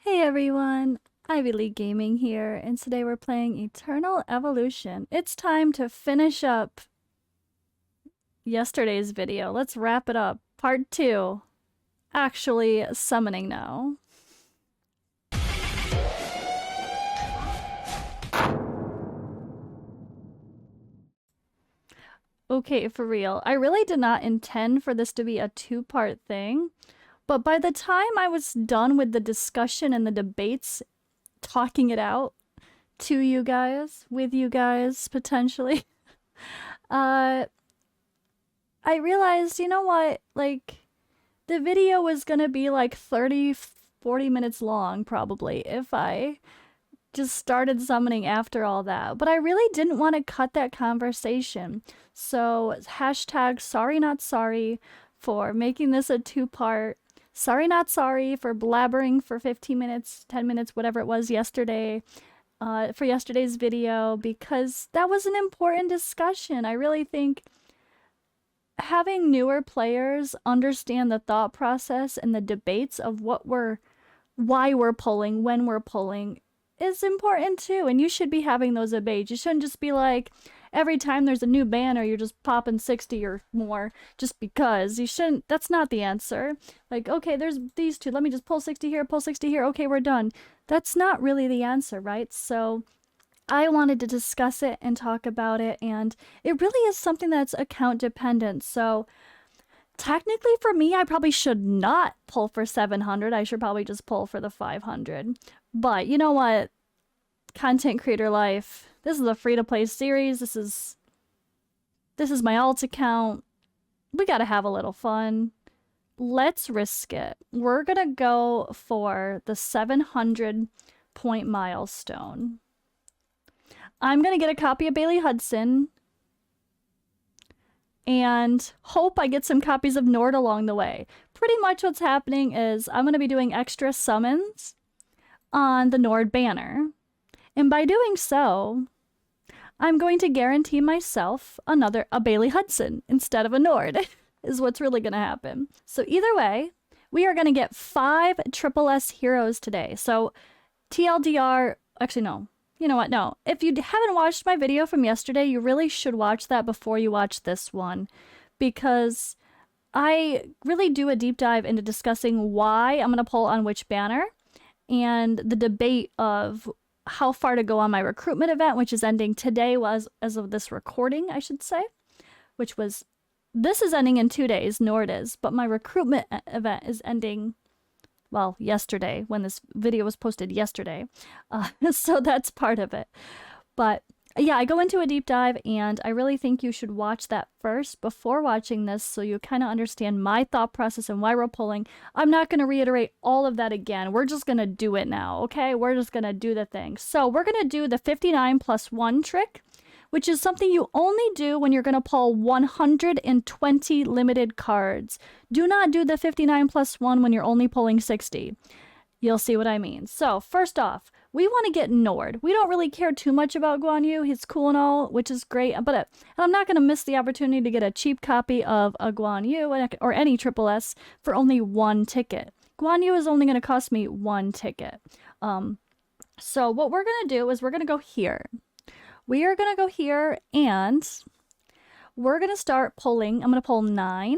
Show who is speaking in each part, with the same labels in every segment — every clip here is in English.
Speaker 1: Hey everyone, Ivy League Gaming here, and today we're playing Eternal Evolution. It's time to finish up yesterday's video. Let's wrap it up. Part 2. Actually summoning now. Okay, for real. I really did not intend for this to be a two-part thing, but by the time I was done with the discussion and the debates, talking it out to you guys, with you guys, potentially, I realized, you know what, like, the video was gonna be like 30, 40 minutes long, probably, if I just started summoning after all that. But I really didn't want to cut that conversation. So, hashtag sorry not sorry for making this a two-part. Sorry not sorry for blabbering for 15 minutes, 10 minutes, whatever it was yesterday. For yesterday's video, because that was an important discussion. I really think having newer players understand the thought process and the debates of why we're pulling, when we're pulling, is important too. And you should be having those debates. You shouldn't just be like, every time there's a new banner, you're just popping 60 or more just because. You shouldn't, that's not the answer. Like, okay, there's these two, let me just pull 60 here, pull 60 here, okay, we're done. That's not really the answer, right? So I wanted to discuss it and talk about it, and it really is something that's account dependent. So technically for me, I probably should not pull for 700. I should probably just pull for the 500. But you know what? Content creator life. This is a free-to-play series. This is my alt account. We gotta have a little fun. Let's risk it. We're gonna go for the 700 point milestone. I'm gonna get a copy of Bailey Hudson and hope I get some copies of NORD along the way. Pretty much what's happening is I'm gonna be doing extra summons on the NORD banner. And by doing so, I'm going to guarantee myself a Bailey Hudson instead of a NORD, is what's really going to happen. So either way, we are going to get 5 SSS heroes today. So TLDR, actually no, you know what, no. If you haven't watched my video from yesterday, you really should watch that before you watch this one, because I really do a deep dive into discussing why I'm going to pull on which banner, and the debate of how far to go on my recruitment event, which is ending today, was as of this recording, I should say, which was, this is ending in 2 days, NORD is, but my recruitment event is ending, well, yesterday, when this video was posted yesterday. So that's part of it. But yeah, I go into a deep dive, and I really think you should watch that first before watching this, so you kind of understand my thought process and why we're pulling. I'm not going to reiterate all of that again. We're just going to do it now, okay? We're just going to do the thing. So we're going to do the 59+1 trick, which is something you only do when you're going to pull 120 limited cards. Do not do the 59+1 when you're only pulling 60. You'll see what I mean. So first off, we want to get NORD. We don't really care too much about Guan Yu. He's cool and all, which is great. But and I'm not going to miss the opportunity to get a cheap copy of a Guan Yu or any SSS for only 1 ticket. Guan Yu is only going to cost me 1 ticket. So what we're going to do is we're going to go here. We are going to go here, and we're going to start pulling. I'm going to pull 9.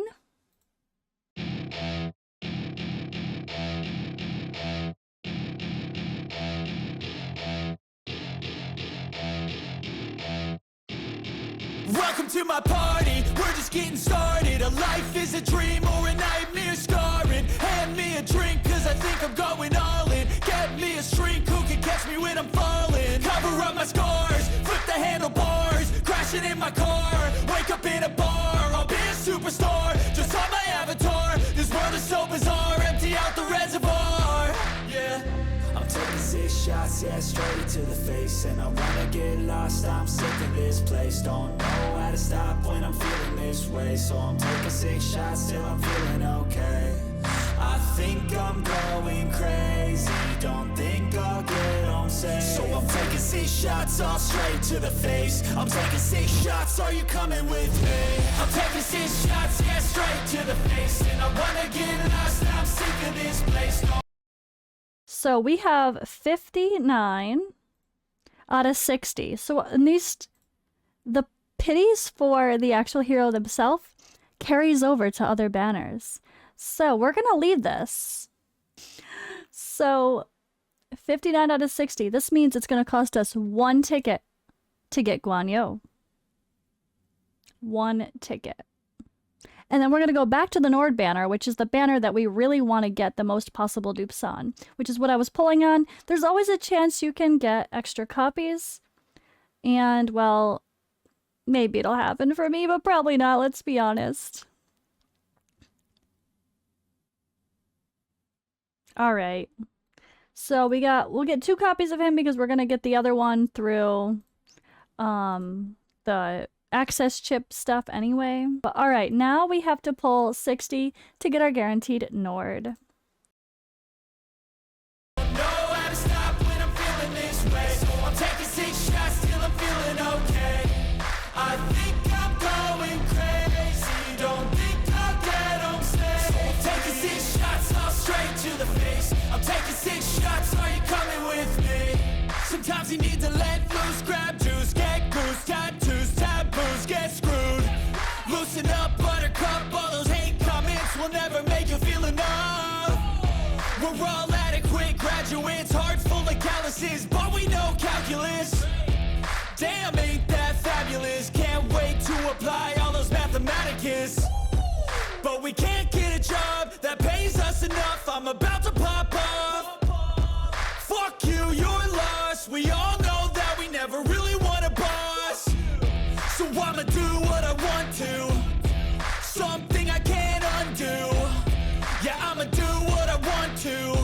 Speaker 2: Welcome to my party, we're just getting started. A life is a dream or a nightmare scarring. Hand me a drink cause I think I'm going all in. Get me a shrink who can catch me when I'm falling. Cover up my scars, flip the handlebars. Crashing in my car, wake up in a bar. I'll be a superstar, just on my avatar. This world is so bizarre, empty out the reservoir. Yeah, I'm taking 6 shots, yeah, straight to the face. And I wanna get lost, I'm sick of this place. Don't know how to stop when I'm feeling this way. So I'm taking 6 shots till I'm feeling okay. I think I'm going crazy, don't think I'll get home safe. So I'm taking 6 shots, all straight to the face. I'm taking 6 shots, are you coming with me? I'm taking 6 shots, yeah, straight to the face. And I wanna get lost, I'm sick of this place.
Speaker 1: So we have 59 out of 60. So in these, the pities for the actual hero themselves carries over to other banners. So we're gonna leave this. So 59 out of 60. This means it's gonna cost us 1 ticket to get Guan Yu. 1 ticket. And then we're going to go back to the NORD banner, which is the banner that we really want to get the most possible dupes on, which is what I was pulling on. There's always a chance you can get extra copies. And, well, maybe it'll happen for me, but probably not, let's be honest. All right. So we'll get 2 copies of him because we're going to get the other one through the access chip stuff anyway. But all right, now we have to pull 60 to get our guaranteed NORD.
Speaker 2: Sometimes you need to let loose, grab juice, get goose, tattoos, taboos, get screwed. Loosen up, buttercup, all those hate comments will never make you feel enough. We're all adequate graduates, hearts full of calluses, but we know calculus. Damn, ain't that fabulous? Can't wait to apply all those mathematicus. But we can't get a job that pays us enough. I'm about to pop off. Fuck you, you're lost. We all know that we never really want a boss. So I'ma do what I want to. Something I can't undo. Yeah, I'ma do what I want to.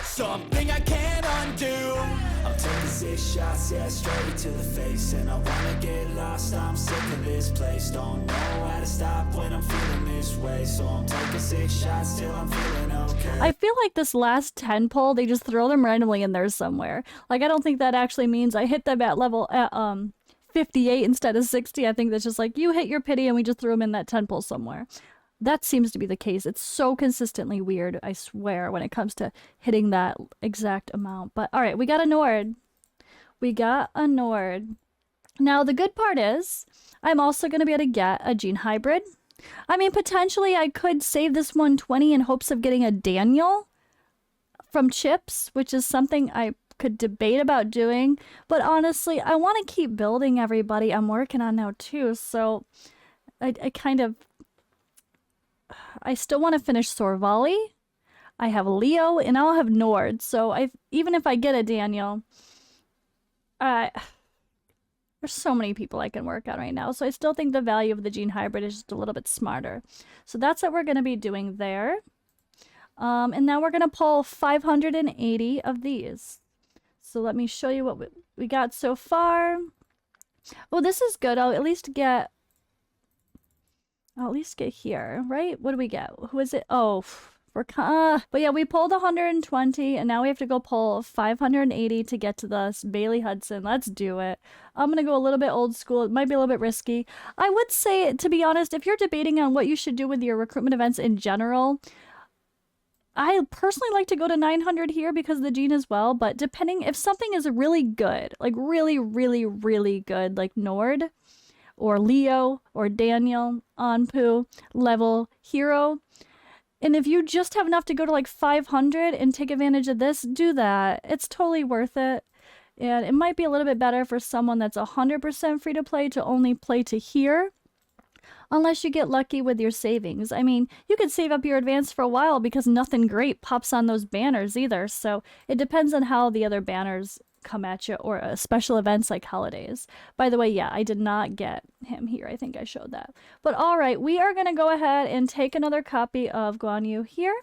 Speaker 2: Something I can't undo. I'm taking 6 shots, yeah, straight to the face. And I wanna get lost, I'm sick of this place. Don't know how to stop when I'm feeling this way. So I'm taking 6 shots till I'm feeling okay.
Speaker 1: I feel like this last 10 pull, they just throw them randomly in there somewhere. Like, I don't think that actually means I hit them at level 58 instead of 60. I think that's just like, you hit your pity and we just threw them in that 10 pull somewhere. That seems to be the case. It's so consistently weird, I swear, when it comes to hitting that exact amount. But all right, we got a NORD. We got a NORD. Now, the good part is I'm also going to be able to get a gene hybrid. I mean, potentially I could save this 120 in hopes of getting a Daniel from chips, which is something I could debate about doing. But honestly, I want to keep building everybody I'm working on now too. So I still want to finish Sorvali. I have Leo and I'll have NORD. So even if I get a Daniel, there's so many people I can work on right now. So I still think the value of the gene hybrid is just a little bit smarter. So that's what we're going to be doing there. And now we're going to pull 580 of these. So let me show you what we got so far. Oh, this is good. I'll at least get here, right? What do we get? Who is it? Oh, but yeah, we pulled 120 and now we have to go pull 580 to get to this Bailey Hudson. Let's do it. I'm gonna go a little bit old school. It might be a little bit risky. I would say, to be honest, if you're debating on what you should do with your recruitment events in general, I personally like to go to 900 here because of the gene as well, but depending, if something is really good, like really, really, really good, like NORD or Leo or Daniel, Anpu, level hero, and if you just have enough to go to like 500 and take advantage of this, do that. It's totally worth it. And it might be a little bit better for someone that's 100% free to play to only play to here, unless you get lucky with your savings. I mean, you could save up your advance for a while because nothing great pops on those banners either. So it depends on how the other banners come at you, or special events like holidays. By the way, yeah, I did not get him here. I think I showed that. But all right, we are going to go ahead and take another copy of Guan Yu here.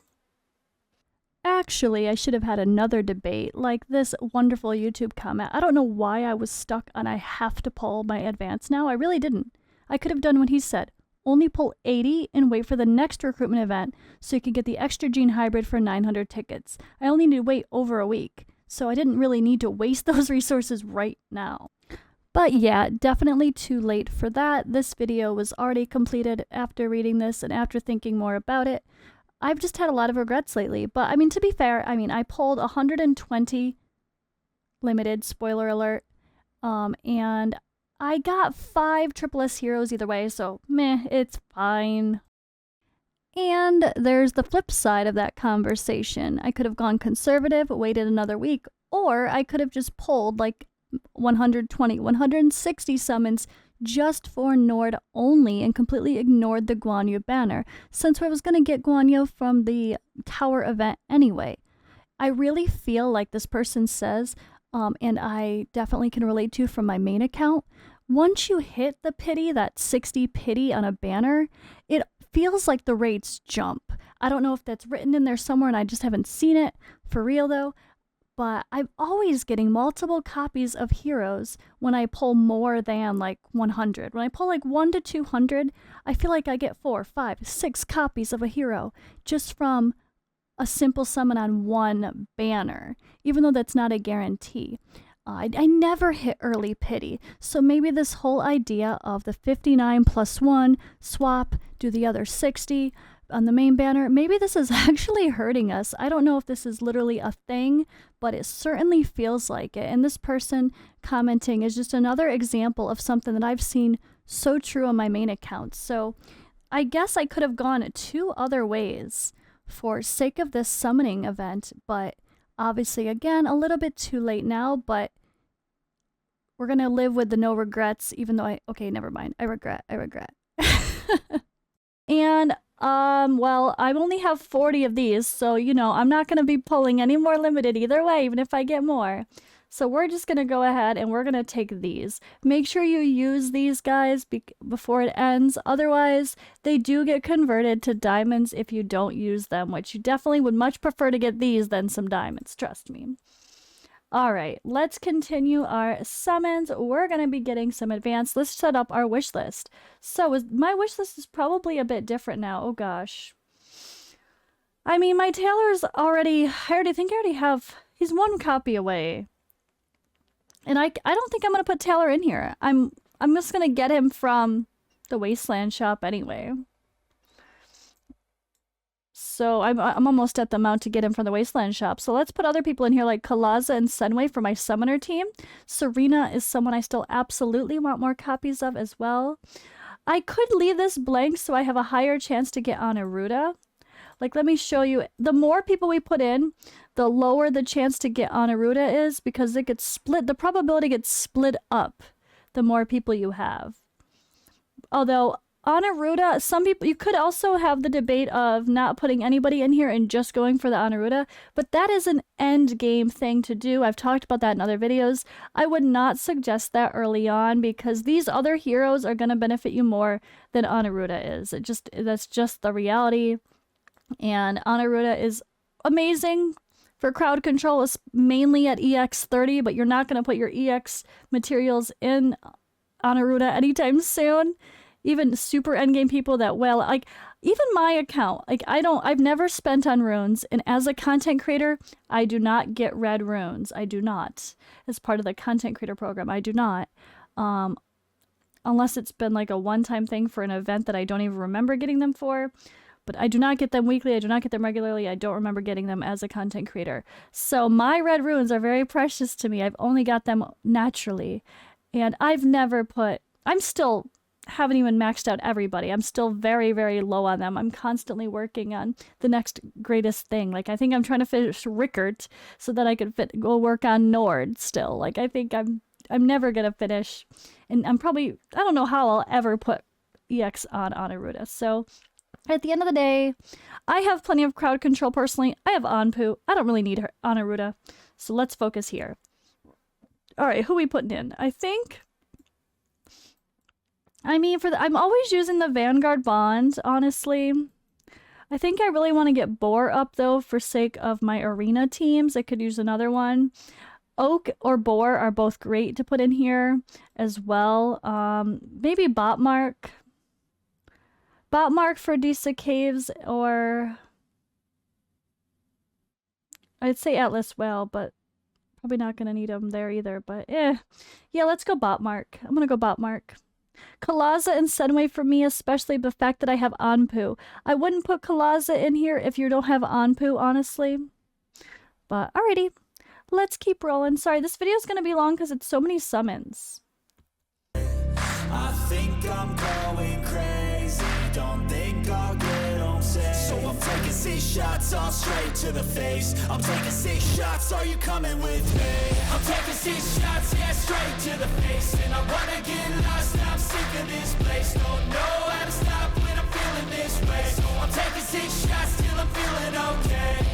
Speaker 1: Actually, I should have had another debate, like this wonderful YouTube comment. I don't know why I was stuck on I have to pull my advance now. I really didn't. I could have done what he said. Only pull 80 and wait for the next recruitment event so you can get the extra gene hybrid for 900 tickets. I only need to wait over a week, so I didn't really need to waste those resources right now. But yeah, definitely too late for that. This video was already completed after reading this and after thinking more about it. I've just had a lot of regrets lately. But I mean, to be fair, I mean, I pulled 120 limited, spoiler alert, and I got 5 Triple S heroes either way, so meh, it's fine. And there's the flip side of that conversation. I could have gone conservative, waited another week, or I could have just pulled like 120, 160 summons just for Nord only and completely ignored the Guan Yu banner, since I was going to get Guan Yu from the tower event anyway. I really feel like this person says, and I definitely can relate to from my main account, once you hit the pity, that 60 pity on a banner, it feels like the rates jump. I don't know if that's written in there somewhere and I just haven't seen it for real though, but I'm always getting multiple copies of heroes when I pull more than like 100. When I pull like 1 to 200, I feel like I get 4, 5, 6 copies of a hero just from a simple summon on one banner, even though that's not a guarantee. I never hit early pity, so maybe this whole idea of the 59 plus 1, swap, do the other 60 on the main banner, maybe this is actually hurting us. I don't know if this is literally a thing, but it certainly feels like it. And this person commenting is just another example of something that I've seen so true on my main account. So I guess I could have gone 2 other ways for sake of this summoning event, but obviously, again, a little bit too late now, but we're going to live with the no regrets, even though okay, never mind. I regret. And, well, I only have 40 of these, so, you know, I'm not going to be pulling any more limited either way, even if I get more. So we're just going to go ahead and we're going to take these. Make sure you use these guys before it ends. Otherwise, they do get converted to diamonds if you don't use them, which you definitely would much prefer to get these than some diamonds, trust me. All right, let's continue our summons. We're going to be getting some advanced. Let's set up our wish list. So my wish list is probably a bit different now. Oh, gosh. I mean, my Taylor's already... I think I already have... He's 1 copy away. And I don't think I'm going to put Taylor in here. I'm just going to get him from the Wasteland shop anyway. So I'm almost at the amount to get him from the Wasteland shop. So let's put other people in here like Kalaza and Sunway for my summoner team. Serena is someone I still absolutely want more copies of as well. I could leave this blank so I have a higher chance to get on Aruda. Like, let me show you. The more people we put in, the lower the chance to get on Aruda is, because it gets split. The probability gets split up the more people you have. Although on Aruda, some people, you could also have the debate of not putting anybody in here and just going for the Anaruda, but that is an end game thing to do. I've talked about that in other videos. I would not suggest that early on because these other heroes are going to benefit you more than Anaruda is. That's just the reality. And Anaruda is amazing for crowd control. It's mainly at EX30, but you're not going to put your EX materials in Anaruda anytime soon. Even super endgame people that, well, like, even my account, like, I've never spent on runes, and as a content creator, I do not get red runes. I do not. As part of the content creator program, I do not. Unless it's been like a one-time thing for an event that I don't even remember getting them for. But I do not get them weekly. I do not get them regularly. I don't remember getting them as a content creator. So my red runes are very precious to me. I've only got them naturally. And I've never haven't even maxed out everybody. I'm still very, very low on them. I'm constantly working on the next greatest thing. Like, I think I'm trying to finish Rickert so that I could go work on Nord still. Like, I think I'm never going to finish. And I don't know how I'll ever put EX on Anaruda. So at the end of the day, I have plenty of crowd control personally. I have Anpu. I don't really need her Anaruda. So let's focus here. All right, who are we putting in? I'm always using the Vanguard Bond, honestly. I think I really want to get Boar up, though, for sake of my arena teams. I could use another one. Oak or Boar are both great to put in here as well. Maybe Botmark. Botmark for Disa Caves, or I'd say Atlas Whale, but probably not going to need them there either. But yeah, let's go Botmark. I'm going to go Botmark. Kalaza and Senway for me, especially the fact that I have Anpu. I wouldn't put Kalaza in here if you don't have Anpu, honestly. But alrighty, let's keep rolling. Sorry, this video is going to be long because it's so many summons.
Speaker 2: I think I'm going crazy. Don't think I'll get home safe. So I'm taking 6 shots all straight to the face. I'm taking 6 shots, are you coming with me? I'm taking 6 shots, yeah, straight to the face. And I wanna get lost, I'm sick of this place. Don't know how to stop when I'm feeling this way. So I'm taking 6 shots till I'm feeling okay.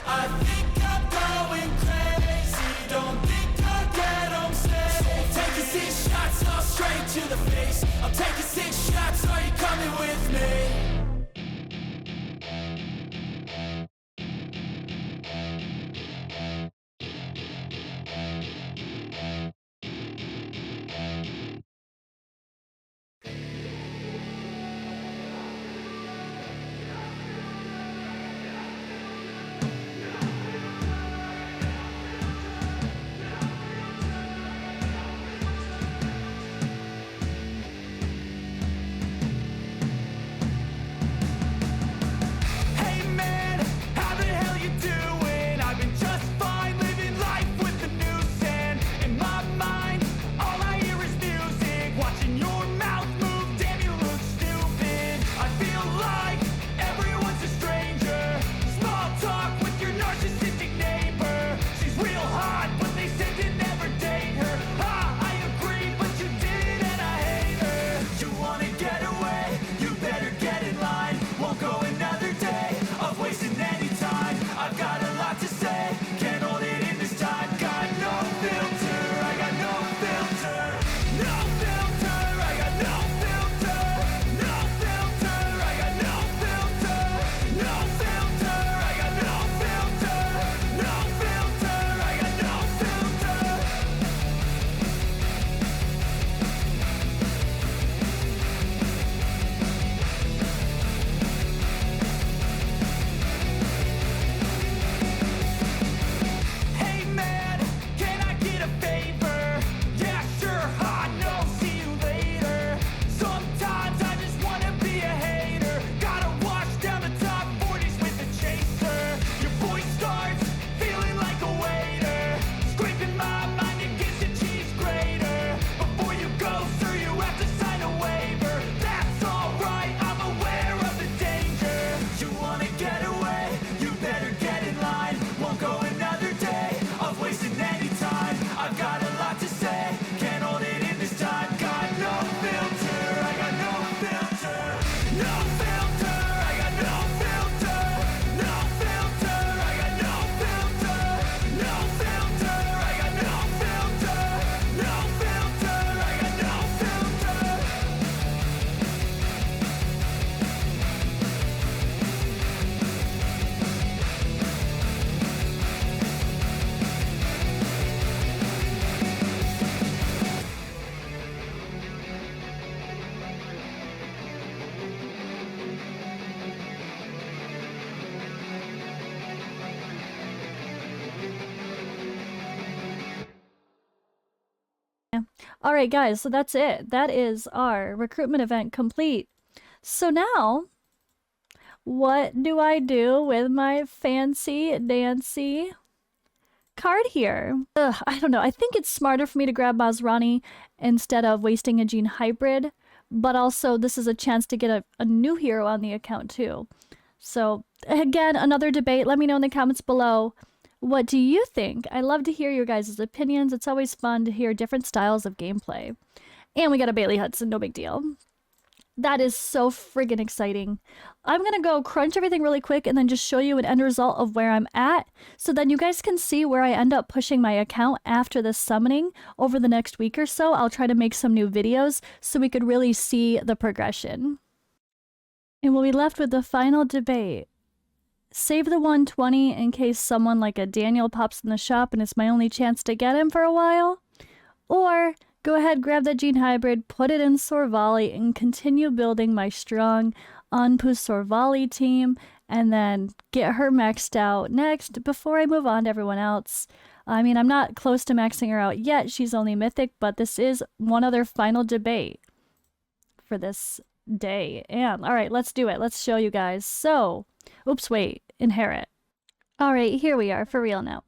Speaker 2: I think I'm going crazy. Don't think I'll get home safe. So I'm taking 6 shots all straight to the face. I'm taking 6 shots, are you coming with me? Hey man, how the hell you doing? I've been just fine, living life with the noose and in my mind, all I hear is music. Watching your mouth move, damn you look stupid. I feel like everyone's a stranger. Small talk with your narcissistic neighbor. She's real hot, but they said to never date her. I agree, but you did and I hate her. You wanna get away? You better get in line. Won't go another day of wasting any time. I've got a lot to say, can't hold it in this time. Got no filter, I got no filter. No filter, I got no filter. No filter, I got no filter. No filter, I got no filter. No filter, I got no filter. Hey man, can I get a favor? Yeah, sure, no, see you later. Sometimes I just wanna be a hater. Gotta wash down the top 40s with a chaser. Your voice starts feeling like a waiter. Scraping my mind against a cheese grater. Before you go, sir, you have to sign a waiver. That's alright, I'm aware of the danger. You wanna get away? You better get in line. Won't go another day of wasting any time. I've got a lot to say, can't hold it in this time. Got no filter, I got no filter. No filter, I got no filter. No filter, I got no filter. No filter, I got no filter. No filter, I got no filter.
Speaker 1: All right, guys, so that's it. That is our recruitment event complete. So now, what do I do with my fancy dancy card here? I don't know. I think it's smarter for me to grab Masrani instead of wasting a Gene Hybrid, but also this is a chance to get a new hero on the account too. So again, another debate. Let me know in the comments below. What do you think? I love to hear your guys' opinions. It's always fun to hear different styles of gameplay. And we got a Bailey Hudson, no big deal. That is so friggin' exciting. I'm gonna go crunch everything really quick and then just show you an end result of where I'm at, so then you guys can see where I end up pushing my account after this summoning over the next week or so. I'll try to make some new videos so we could really see the progression. And we'll be left with the final debate. Save the 120 in case someone like a Daniel pops in the shop and it's my only chance to get him for a while. Or go ahead, grab that Gene Hybrid, put it in Sorvali, and continue building my strong Anpu Sorvali team, and then get her maxed out next before I move on to everyone else. I mean, I'm not close to maxing her out yet. She's only mythic, but this is one other final debate. for this day. And all right, let's do it. Let's show you guys. So, oops, wait, inherit. All right, here we are for real now.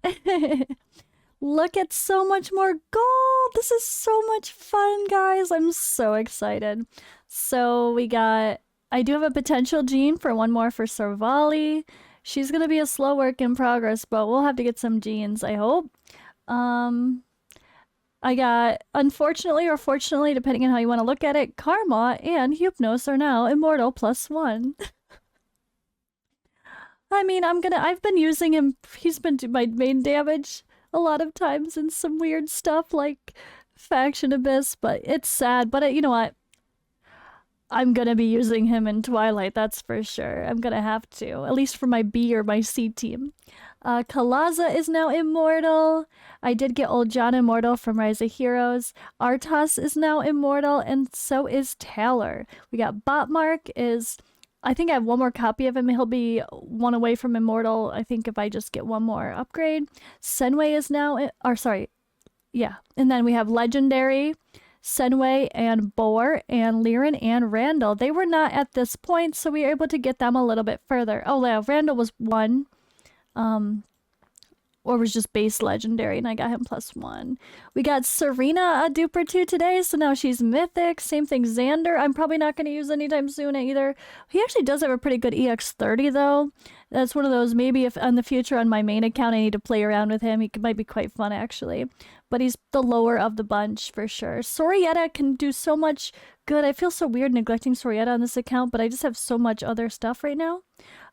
Speaker 1: Look at so much more gold. This is so much fun, guys. I'm so excited. So we got, I do have a potential gene for one more for Sorvali. She's going to be a slow work in progress, but we'll have to get some genes, I hope. I got, unfortunately or fortunately, depending on how you want to look at it, Karma and Hypnos are now immortal +1. I mean, I've been using him, he's been doing my main damage a lot of times in some weird stuff like Faction Abyss, but it's sad. But you know what? I'm gonna be using him in Twilight, that's for sure. I'm gonna have to, at least for my B or my C team. Kalaza is now immortal. I did get Old John immortal from Rise of Heroes. Artas is now immortal, and so is Taylor. We got Botmark is, I think I have one more copy of him. He'll be one away from immortal, I think, if I just get one more upgrade. Senway is now, or sorry, yeah. And then we have Legendary, Senway, and Boar, and Liren, and Randall. They were not at this point, so we were able to get them a little bit further. Oh, yeah, Randall was 1. Or was just base legendary, and I got him +1. We got Serena a dupe or 2 today, so now she's mythic. Same thing, Xander. I'm probably not going to use anytime soon either. He actually does have a pretty good EX30 though. That's one of those, maybe if in the future on my main account I need to play around with him, he might be quite fun actually. But he's the lower of the bunch for sure. Sorietta can do so much good. I feel so weird neglecting Sorietta on this account, but I just have so much other stuff right now.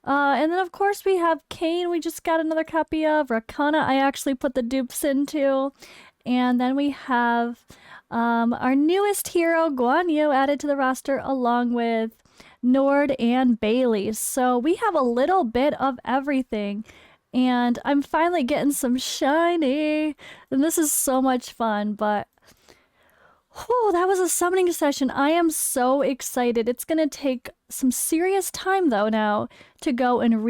Speaker 1: And then of course we have Kane, we just got another copy of. Rakana, I actually put the dupes into. And then we have our newest hero, Guan Yu, added to the roster along with Nord and Bailey. So we have a little bit of everything. And I'm finally getting some shiny. And this is so much fun, but whew, that was a summoning session. I am so excited. It's going to take some serious time, though, now to go and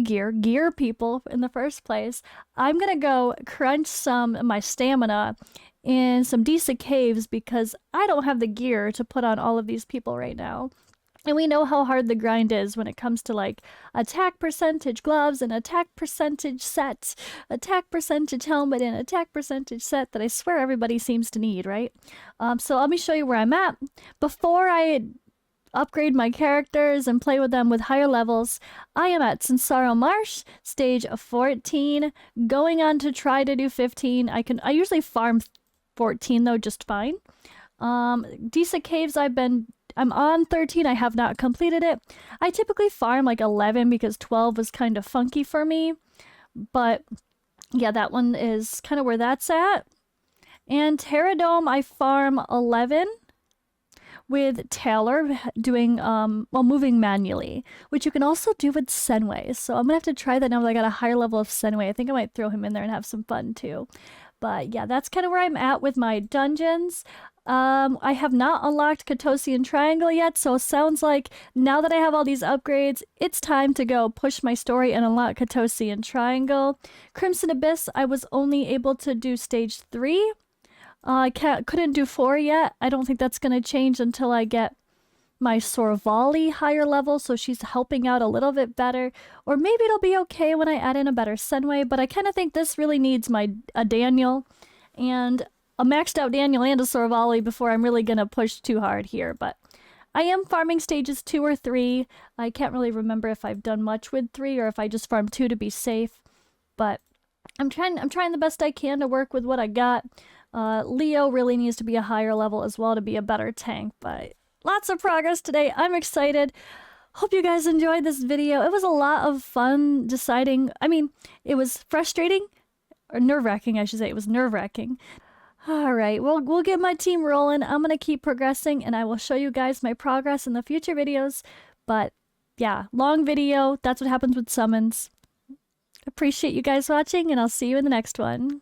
Speaker 1: gear people in the first place. I'm going to go crunch some of my stamina in some decent caves because I don't have the gear to put on all of these people right now. And we know how hard the grind is when it comes to like attack percentage gloves and attack percentage set, attack percentage helmet and attack percentage set that I swear everybody seems to need, right? So let me show you where I'm at. Before I upgrade my characters and play with them with higher levels, I am at Sansaro Marsh, stage 14, going on to try to do 15. I usually farm 14 though, just fine. Decent caves I'm on 13. I have not completed it. I typically farm like 11 because 12 was kind of funky for me. But yeah, that one is kind of where that's at. And Terradome, I farm 11 with Taylor doing, moving manually, which you can also do with Senway. So I'm going to have to try that now that I got a higher level of Senway. I think I might throw him in there and have some fun too. But yeah, that's kind of where I'm at with my dungeons. I have not unlocked Katosian Triangle yet, so it sounds like now that I have all these upgrades, it's time to go push my story and unlock Katosian Triangle. Crimson Abyss, I was only able to do stage 3. I couldn't do 4 yet. I don't think that's going to change until I get my Sorvali higher level, so she's helping out a little bit better. Or maybe it'll be okay when I add in a better Senway, but I kind of think this really needs a Daniel and a maxed out Daniel and a Sorvali before I'm really going to push too hard here. But I am farming stages 2 or 3. I can't really remember if I've done much with 3 or if I just farmed 2 to be safe. But I'm trying the best I can to work with what I got. Leo really needs to be a higher level as well to be a better tank, but lots of progress today. I'm excited. Hope you guys enjoyed this video. It was a lot of fun deciding. I mean, it was frustrating, or nerve-wracking, I should say. It was nerve-wracking. All right, well, we'll get my team rolling. I'm going to keep progressing, and I will show you guys my progress in the future videos. But yeah, long video. That's what happens with summons. Appreciate you guys watching, and I'll see you in the next one.